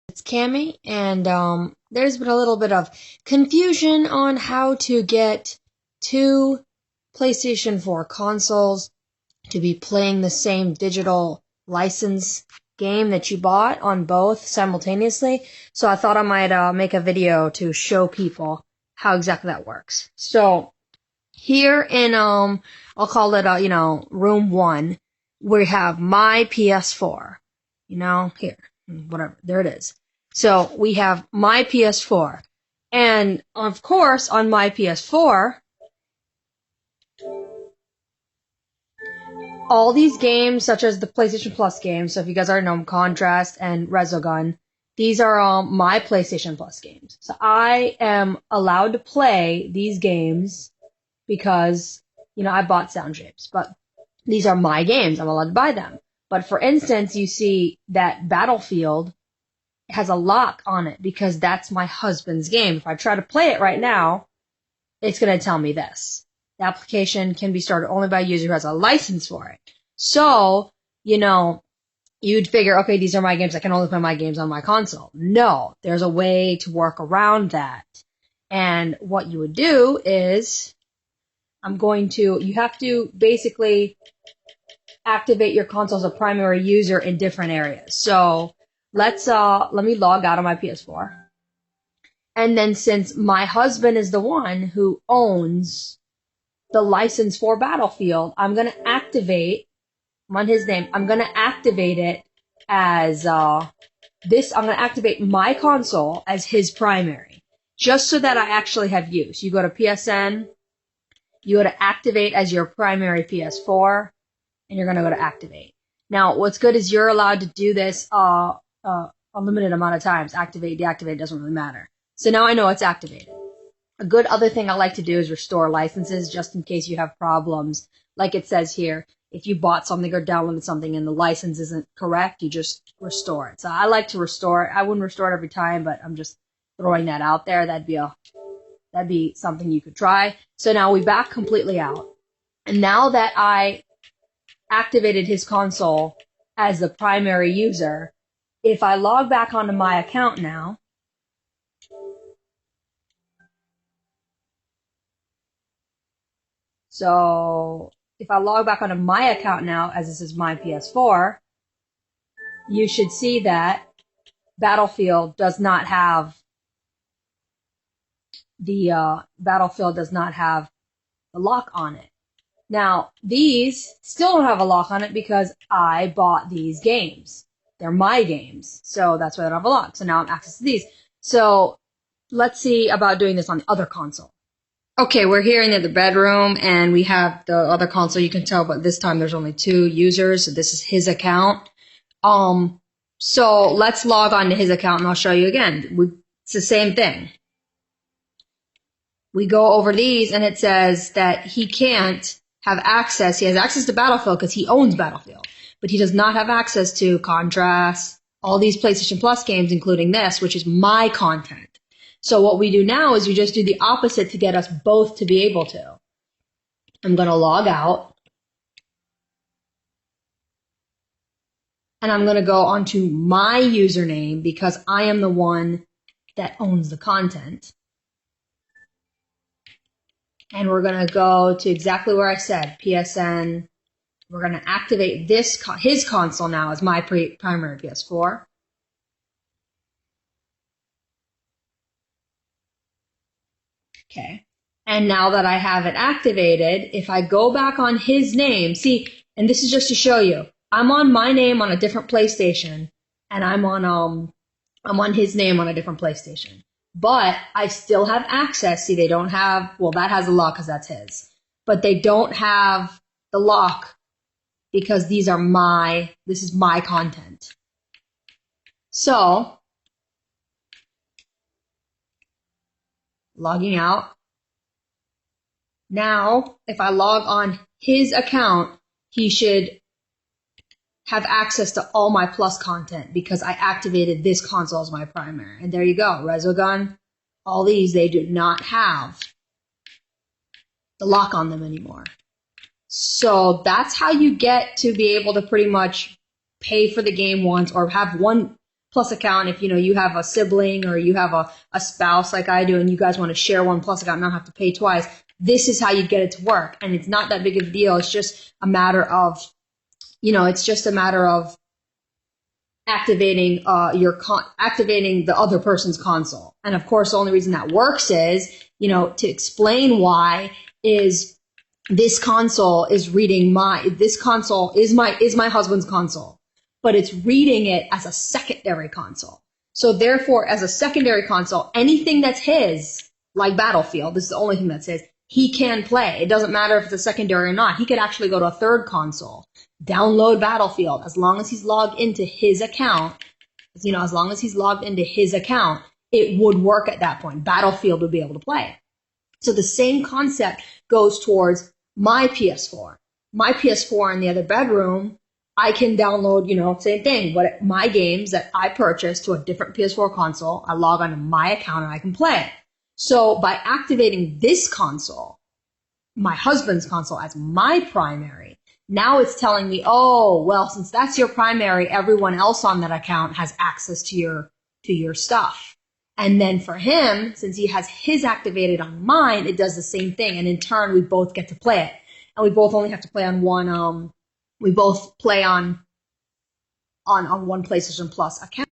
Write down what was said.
It's Cammy, and there's been a little bit of confusion on how to get two PlayStation 4 consoles to be playing the same digital license game that you bought on both simultaneously. So I thought I might make a video to show people how exactly that works. So here in I'll call it room 1, we have my PS4. Here, whatever, there it is. So we have my PS4. And of course, on my PS4, all these games, such as the PlayStation Plus games, so if you guys already know, Contrast and Resogun, these are all my PlayStation Plus games. So I am allowed to play these games because, I bought sound shapes, but these are my games. I'm allowed to buy them. But for instance, you see that Battlefield has a lock on it because that's my husband's game. If I try to play it right now, it's going to tell me this. The application can be started only by a user who has a license for it. So, you'd figure, okay, these are my games. I can only play my games on my console. No, there's a way to work around that. And what you would do is, you have to basically activate your console as a primary user in different areas. So let me log out of my PS4. And then since my husband is the one who owns the license for Battlefield, I'm going to activate, on his name, I'm going to activate it as I'm going to activate my console as his primary, just so that I actually have use. You go to PSN, you go to activate as your primary PS4, and you're going to go to activate. Now, what's good is you're allowed to do this a limited amount of times. Activate, deactivate, doesn't really matter. So now I know it's activated. A good other thing I like to do is restore licenses just in case you have problems. Like it says here, if you bought something or downloaded something and the license isn't correct, you just restore it. So I like to restore it. I wouldn't restore it every time, but I'm just throwing that out there. That'd be something you could try. So now we back completely out. And now that I activated his console as the primary user, if I log back onto my account now, so if I log back onto my account now, as this is my PS4, you should see that Battlefield does not have the lock on it. Now, these still don't have a lock on it because I bought these games. They're my games, so that's why they don't have a lock. So now I'm accessing these. So let's see about doing this on the other console. Okay, we're here in the bedroom, and we have the other console. You can tell, but this time there's only 2 users, so this is his account. So let's log on to his account, and I'll show you again. It's the same thing. We go over these, and it says that he can't have access. He has access to Battlefield because he owns Battlefield, but he does not have access to Contrast, all these PlayStation Plus games, including this, which is my content. So what we do now is we just do the opposite to get us both to be able to. I'm going to log out, and I'm going to go onto my username because I am the one that owns the content. And we're going to go to exactly where I said, PSN. We're going to activate his console now as my primary PS4. Okay. And now that I have it activated, if I go back on his name, see, and this is just to show you, I'm on my name on a different PlayStation, and I'm on his name on a different PlayStation. But I still have access. See, they don't have, well, that has a lock because that's his. But they don't have the lock because this is my content. So, logging out. Now, if I log on his account, he should have access to all my Plus content because I activated this console as my primary. And there you go, Resogun, all these, they do not have the lock on them anymore. So that's how you get to be able to pretty much pay for the game once or have one Plus account if, you have a sibling or you have a spouse like I do and you guys want to share one Plus account and not have to pay twice. This is how you get it to work. And it's not that big of a deal. It's just a matter of, activating activating the other person's console. And of course, the only reason that works is, to explain why is this console is reading this console is my husband's console, but it's reading it as a secondary console. So therefore, as a secondary console, anything that's his, like Battlefield, this is the only thing that's his, he can play. It doesn't matter if it's a secondary or not. He could actually go to a third console, download Battlefield, as long as he's logged into his account. As long as he's logged into his account, it would work at that point. Battlefield would be able to play. So the same concept goes towards my PS4. My PS4 in the other bedroom, I can download, same thing, my games that I purchased to a different PS4 console. I log onto my account and I can play it. So by activating this console, my husband's console, as my primary, now it's telling me, oh, well, since that's your primary, everyone else on that account has access to your stuff. And then for him, since he has his activated on mine, it does the same thing. And in turn, we both get to play it. And we both only have to play on one, we both play on one PlayStation Plus account.